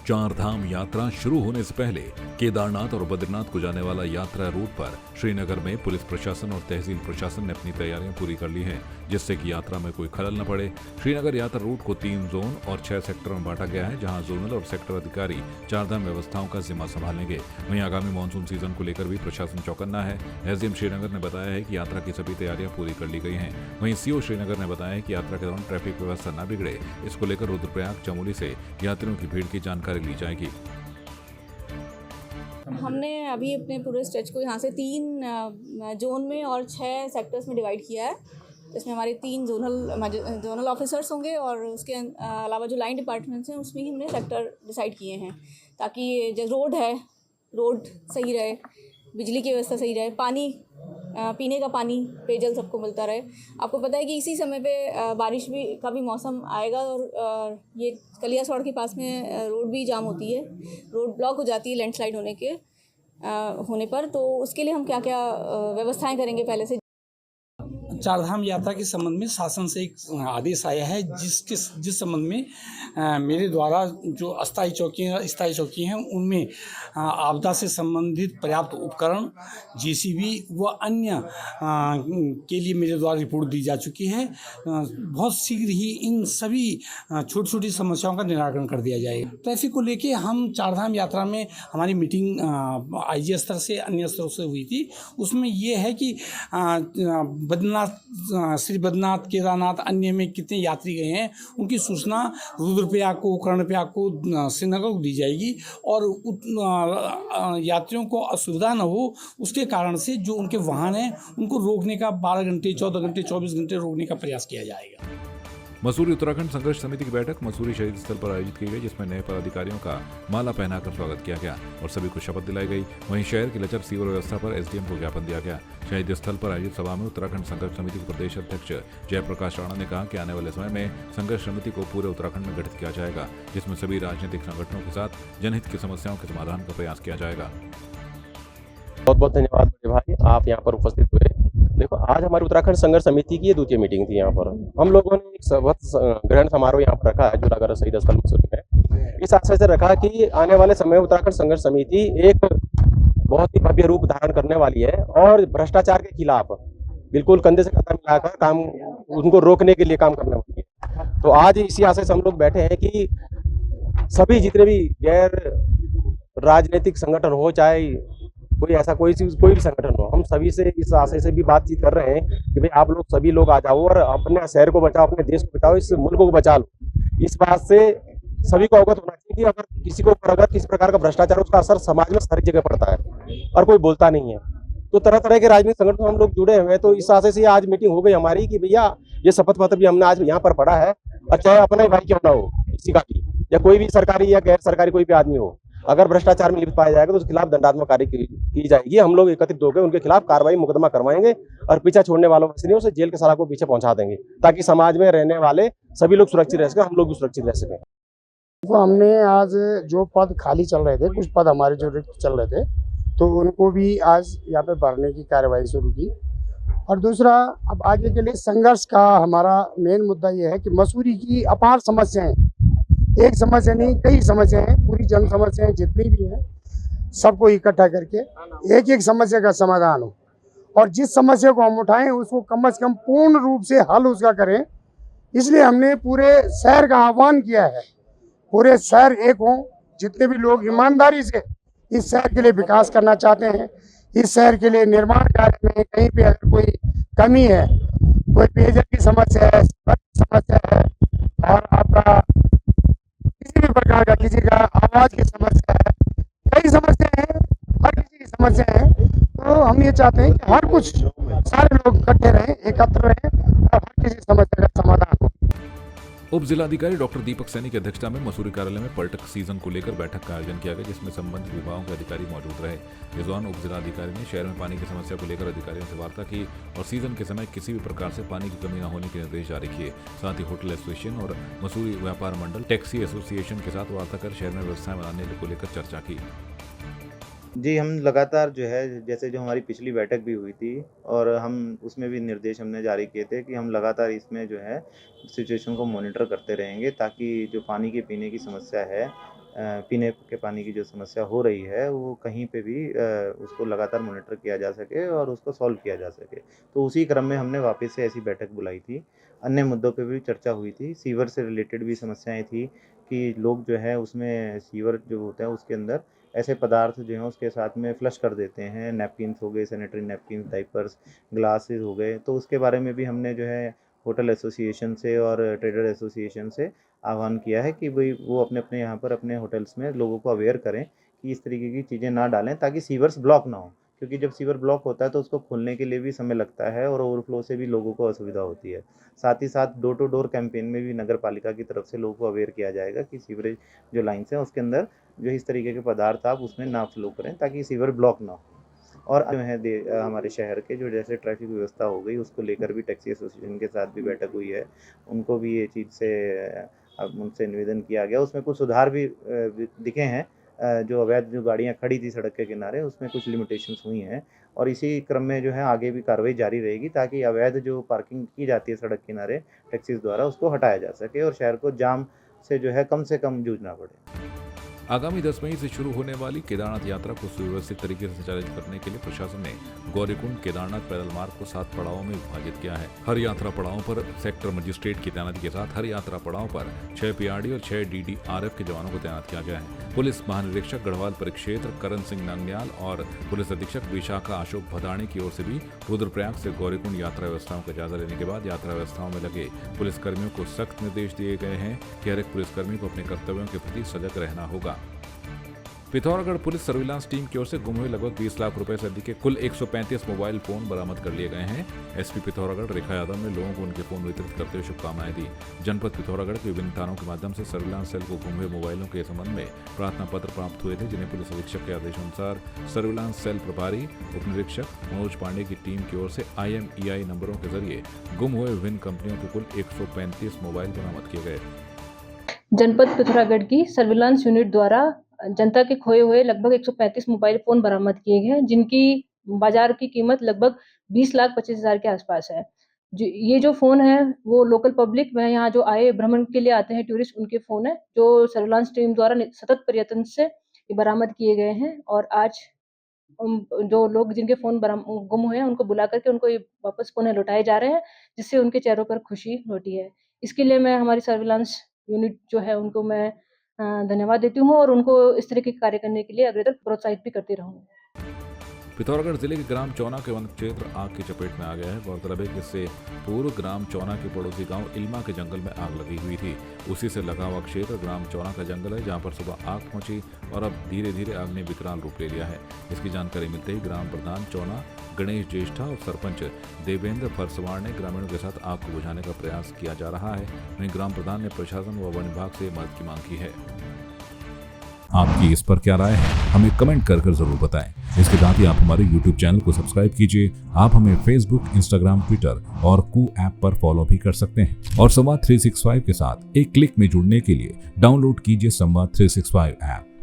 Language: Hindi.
चार धाम यात्रा शुरू होने से पहले केदारनाथ और बद्रीनाथ को जाने वाला यात्रा रूट पर श्रीनगर में पुलिस प्रशासन और तहसील प्रशासन ने अपनी तैयारियां पूरी कर ली हैं, जिससे कि यात्रा में कोई खलल न पड़े। श्रीनगर यात्रा रूट को 3 जोन और 6 सेक्टर में बांटा गया है, जहां जोनल और सेक्टर अधिकारी चारधाम व्यवस्थाओं का जिम्मा संभालेंगे। वहीं आगामी मानसून सीजन को लेकर भी प्रशासन चौकन्ना है। एसडीएम श्रीनगर ने बताया है कि यात्रा की सभी तैयारियां पूरी कर ली गई हैं। वहीं सीओ श्रीनगर ने बताया है कि यात्रा के दौरान ट्रैफिक व्यवस्था न बिगड़े, इसको लेकर रुद्रप्रयाग चमोली से यात्रियों की भीड़ की जानकारी ली जाएगी। हमने अभी अपने पूरे स्ट्रेच को यहाँ से 3 जोन में और 6 सेक्टर्स में डिवाइड किया है। इसमें हमारे 3 जोनल ऑफिसर्स होंगे और उसके अलावा जो लाइन डिपार्टमेंट्स हैं उसमें ही हमने सेक्टर डिसाइड किए हैं, ताकि जो रोड सही रहे, बिजली की व्यवस्था सही रहे, पानी पीने का पानी, पेयजल सबको मिलता रहे। आपको पता है कि इसी समय पे बारिश का भी मौसम आएगा और ये कलियासौड़ के पास में रोड भी जाम होती है, रोड ब्लॉक हो जाती है लैंडस्लाइड होने पर। तो उसके लिए हम क्या क्या व्यवस्थाएं करेंगे पहले से। चारधाम यात्रा के संबंध में शासन से एक आदेश आया है, जिस संबंध में मेरे द्वारा जो अस्थायी चौकी हैं उनमें आपदा से संबंधित पर्याप्त उपकरण, जेसीबी व अन्य के लिए मेरे द्वारा रिपोर्ट दी जा चुकी है। बहुत शीघ्र ही इन सभी छोटी छोटी समस्याओं का निराकरण कर दिया जाएगा। ट्रैफिक को लेके हम चारधाम यात्रा में हमारी मीटिंग आईजी स्तर से अन्य स्तरों से हुई थी। उसमें ये है कि श्री बद्रीनाथ, केदारनाथ, अन्य में कितने यात्री गए हैं उनकी सूचना रुद्रप्रयाग को, कर्णप्रयाग को, श्रीनगर को दी जाएगी और यात्रियों को असुविधा न हो उसके कारण से जो उनके वाहन हैं उनको रोकने का 12 घंटे, 14 घंटे, 24 घंटे रोकने का प्रयास किया जाएगा। मसूरी उत्तराखंड संघर्ष समिति की बैठक मसूरी शहीद स्थल पर आयोजित की गई, जिसमें नए पदाधिकारियों का माला पहनाकर स्वागत किया गया और सभी को शपथ दिलाई गई। वहीं शहर की लचर सीवर व्यवस्था पर एसडीएम को ज्ञापन दिया गया। शहीद स्थल पर आयोजित सभा में उत्तराखंड संघर्ष समिति के प्रदेश अध्यक्ष जयप्रकाश राणा ने कहा कि आने वाले समय में संघर्ष समिति को पूरे उत्तराखंड में गठित किया जाएगा, जिसमें सभी राजनीतिक संगठनों के साथ जनहित की समस्याओं के समाधान का प्रयास किया जाएगा। बहुत बहुत धन्यवाद बड़े भाई, आप यहाँ पर उपस्थित हुए। देखो, आज हमारी उत्तराखंड संघर्ष समिति की 2य मीटिंग थी। यहाँ पर हम लोगों ने एक शपथ ग्रहण समारोह यहाँ पर रखा है जुलागढ़ शहीद स्थल मसूरी में। इस आशय से रखा कि आने वाले समय में उत्तराखंड संघर्ष समिति एक बहुत ही भव्य रूप धारण करने वाली है और भ्रष्टाचार के खिलाफ बिल्कुल कंधे से कंधा मिलाकर काम उनको रोकने के लिए काम करने वाली है। तो आज इसी आशय से हम लोग बैठे हैं कि सभी जितने भी गैर राजनीतिक संगठन हो, चाहे कोई भी संगठन हो, हम सभी से इस आशय से भी बातचीत कर रहे हैं कि भाई आप लोग सभी लोग आ जाओ और अपने शहर को बचाओ, अपने देश को बचाओ, इस मुल्क को बचा लो। इस बात से सभी को अवगत होना चाहिए कि अगर किसी प्रकार का भ्रष्टाचार, उसका असर समाज में सारी जगह पड़ता है और कोई बोलता नहीं है। तो तरह तरह के राजनीतिक संगठन हम लोग जुड़े हुए हैं। तो इस आशय से आज मीटिंग हो गई हमारी कि भैया ये शपथ पत्र भी हमने आज यहाँ पर पढ़ा है, और चाहे अपना ही भाई क्यों ना हो, किसी का भी, या कोई भी सरकारी या गैर सरकारी कोई भी आदमी हो, अगर भ्रष्टाचार में लिप्त पाया जाएगा तो उसके खिलाफ दंडात्मक कार्य की जाएगी। हम लोग एकत्रित होकर उनके खिलाफ कार्रवाई, मुकदमा करवाएंगे और पीछा छोड़ने वालों में से जेल के सलाखों को पीछे पहुंचा देंगे, ताकि समाज में रहने वाले सभी लोग सुरक्षित रह सकें, हम लोग भी सुरक्षित रह सकें। तो हमने आज जो पद खाली चल रहे थे, कुछ पद हमारे जो रिक्त चल रहे थे, तो उनको भी आज यहाँ पे भरने की कार्रवाई शुरू की। और दूसरा, अब आगे के लिए संघर्ष का हमारा मेन मुद्दा ये है कि मसूरी की अपार समस्याएं, एक समस्या नहीं कई समस्याएं हैं, पूरी जन समस्याएं जितनी भी हैं सबको इकट्ठा करके एक एक समस्या का समाधान हो, और जिस समस्या को हम उठाएं उसको कम से कम पूर्ण रूप से हल उसका करें। इसलिए हमने पूरे शहर का आह्वान किया है, पूरे शहर एक हों, जितने भी लोग ईमानदारी से इस शहर के लिए विकास करना चाहते हैं, इस शहर के लिए निर्माण कार्य में कहीं पे अगर कोई कमी है, कोई पेयजल की समस्या है, समस्या है, और आपका किसी भी प्रकार का, किसी का आवाज की समस्या है, कई समस्या है, हर किसी की समस्या है। तो हम ये चाहते हैं कि हर कुछ सारे लोग इकट्ठे रहें, एकत्र रहें और हर किसी समस्या का समाधान हो। उप जिलाधिकारी डॉक्टर दीपक सैनी की अध्यक्षता में मसूरी कार्यालय में पर्यटक सीजन को लेकर बैठक का आयोजन किया गया, जिसमें संबंधित विभागों के अधिकारी मौजूद रहे। इस दौरान उप जिलाधिकारी ने शहर में पानी की समस्या को लेकर अधिकारियों से वार्ता की और सीजन के समय किसी भी प्रकार से पानी की कमी न होने के निर्देश जारी किए। साथ ही होटल एसोसिएशन और मसूरी व्यापार मंडल, टैक्सी एसोसिएशन के साथ वार्ता कर शहर में व्यवस्थाएं बनाने को लेकर चर्चा की। जी, हम लगातार जो है, जैसे जो हमारी पिछली बैठक भी हुई थी और हम उसमें भी निर्देश हमने जारी किए थे कि हम लगातार इसमें जो है सिचुएशन को मॉनिटर करते रहेंगे, ताकि जो पानी के पीने की समस्या है, पीने के पानी की जो समस्या हो रही है, वो कहीं पे भी उसको लगातार मॉनिटर किया जा सके और उसको सॉल्व किया जा सके। तो उसी क्रम में हमने वापस से ऐसी बैठक बुलाई थी। अन्य मुद्दों पे भी चर्चा हुई थी। सीवर से रिलेटेड भी समस्याएँ थी कि लोग जो है उसमें सीवर जो होता है उसके अंदर ऐसे पदार्थ जो हैं उसके साथ में फ्लश कर देते हैं, नैपकिन्स हो गए, सैनिटरी नैपकिन्स, डायपर्स, ग्लासेस हो गए। तो उसके बारे में भी हमने जो है होटल एसोसिएशन से और ट्रेडर एसोसिएशन से आह्वान किया है कि भई वो अपने-अपने यहाँ पर अपने होटल्स में लोगों को अवेयर करें कि इस तरीके की चीज़ें ना डालें, ताकि सीवर्स ब्लॉक ना हो। क्योंकि जब सीवर ब्लॉक होता है तो उसको खोलने के लिए भी समय लगता है और ओवरफ्लो से भी लोगों को असुविधा होती है। साथ ही साथ डोर टू डोर कैंपेन में भी नगर पालिका की तरफ से लोगों को अवेयर किया जाएगा कि सीवरेज जो लाइन्स हैं उसके अंदर जो इस तरीके के पदार्थ आप उसमें ना फ्लो करें, ताकि सीवर ब्लॉक ना हो। और जो है हमारे शहर के जो जैसे ट्रैफिक व्यवस्था हो गई, उसको लेकर भी टैक्सी एसोसिएशन के साथ भी बैठक हुई है। उनको भी ये चीज़ से अब उनसे निवेदन किया गया। उसमें कुछ सुधार भी दिखे हैं। जो अवैध जो गाड़ियाँ खड़ी थी सड़क के किनारे, उसमें कुछ लिमिटेशंस हुई हैं और इसी क्रम में जो है आगे भी कार्रवाई जारी रहेगी, ताकि अवैध जो पार्किंग की जाती है सड़क किनारे टैक्सीज़ द्वारा, उसको हटाया जा सके और शहर को जाम से जो है कम से कम जूझना पड़े। आगामी 10 मई से शुरू होने वाली केदारनाथ यात्रा को सुव्यवस्थित तरीके से संचालित करने के लिए प्रशासन ने गौरीकुंड केदारनाथ पैदल मार्ग को 7 पड़ावों में विभाजित किया है। हर यात्रा पड़ाव पर सेक्टर मजिस्ट्रेट की तैनाती के साथ हर यात्रा पड़ाव पर 6 पीआरडी और 6 डीडीआरएफ के जवानों को तैनात किया गया है। पुलिस महानिरीक्षक गढ़वाल परिक्षेत्र करण सिंह नंगयाल और पुलिस अधीक्षक विशाखा अशोक भदाणी की ओर से भी रुद्रप्रयाग से गौरीकुंड यात्रा व्यवस्थाओं का जायजा लेने के बाद यात्रा व्यवस्थाओं में लगे पुलिसकर्मियों को सख्त निर्देश दिए गए हैं कि हर एक पुलिसकर्मी को अपने कर्तव्यों के प्रति सजग रहना होगा। पिथौरागढ़ पुलिस सर्विलांस टीम की ओर से गुम हुए लगभग 20 लाख रुपए से अधिक के कुल 135 मोबाइल फोन बरामद कर लिए गए हैं। एसपी पिथौरागढ़ रेखा यादव ने लोगों को उनके फोन वितरित करते हुए शुभकामनाएं दी। जनपद पिथौरागढ़ के विभिन्न थानों के माध्यम से सर्विलांस सेल को गुम हुए मोबाइलों के संबंध में प्रार्थना पत्र प्राप्त हुए थे, जिन्हें पुलिस अधीक्षक के आदेशानुसार सर्विलांस सेल प्रभारी उप निरीक्षक मनोज पांडे की टीम की ओर से IMEI नंबरों के जरिए गुम हुए विभिन्न कंपनियों के कुल 135 मोबाइल बरामद किए गए। जनपद पिथौरागढ़ की सर्विलांस यूनिट द्वारा जनता के खोए हुए लगभग 135 मोबाइल फोन बरामद किए गए हैं, जिनकी बाजार की कीमत लगभग 20,25,000 के आसपास है। ये जो फोन है वो लोकल पब्लिक में यहाँ जो आए भ्रमण के लिए आते हैं टूरिस्ट, उनके फोन है जो सर्विलांस टीम द्वारा सतत प्रयत्न से बरामद किए गए हैं। और आज जो लोग जिनके फोन गुम हुए हैं उनको बुला करके उनको ये वापस पुनः लौटाए जा रहे हैं, जिससे उनके चेहरों पर खुशी लौटी है। इसके लिए मैं हमारी सर्विलांस यूनिट जो है उनको मैं धन्यवाद देती हूँ और उनको इस तरह के कार्य करने के लिए अग्रतर प्रोत्साहित भी करती रहूँगी। पिथौरागढ़ जिले के ग्राम चौना के वन क्षेत्र आग की चपेट में आ गया है। गौरतलब है कि इससे पूर्व ग्राम चौना के पड़ोसी गांव इल्मा के जंगल में आग लगी हुई थी। उसी से लगा हुआ क्षेत्र ग्राम चौना का जंगल है, जहां पर सुबह आग पहुंची और अब धीरे धीरे आग ने विकराल रूप ले लिया है। इसकी जानकारी मिलते ही ग्राम प्रधान चौना गणेश ज्येष्ठा और सरपंच देवेंद्र फरसवार ने ग्रामीणों के साथ आग को बुझाने का प्रयास किया जा रहा है। वहीं ग्राम प्रधान ने प्रशासन व वन विभाग से मदद की मांग की है। आपकी इस पर क्या राय है, हमें कमेंट कर जरूर बताएं। इसके साथ ही आप हमारे YouTube चैनल को सब्सक्राइब कीजिए। आप हमें Facebook, Instagram, Twitter और कू ऐप पर फॉलो भी कर सकते हैं। और संवाद 365 के साथ एक क्लिक में जुड़ने के लिए डाउनलोड कीजिए संवाद 365 ऐप।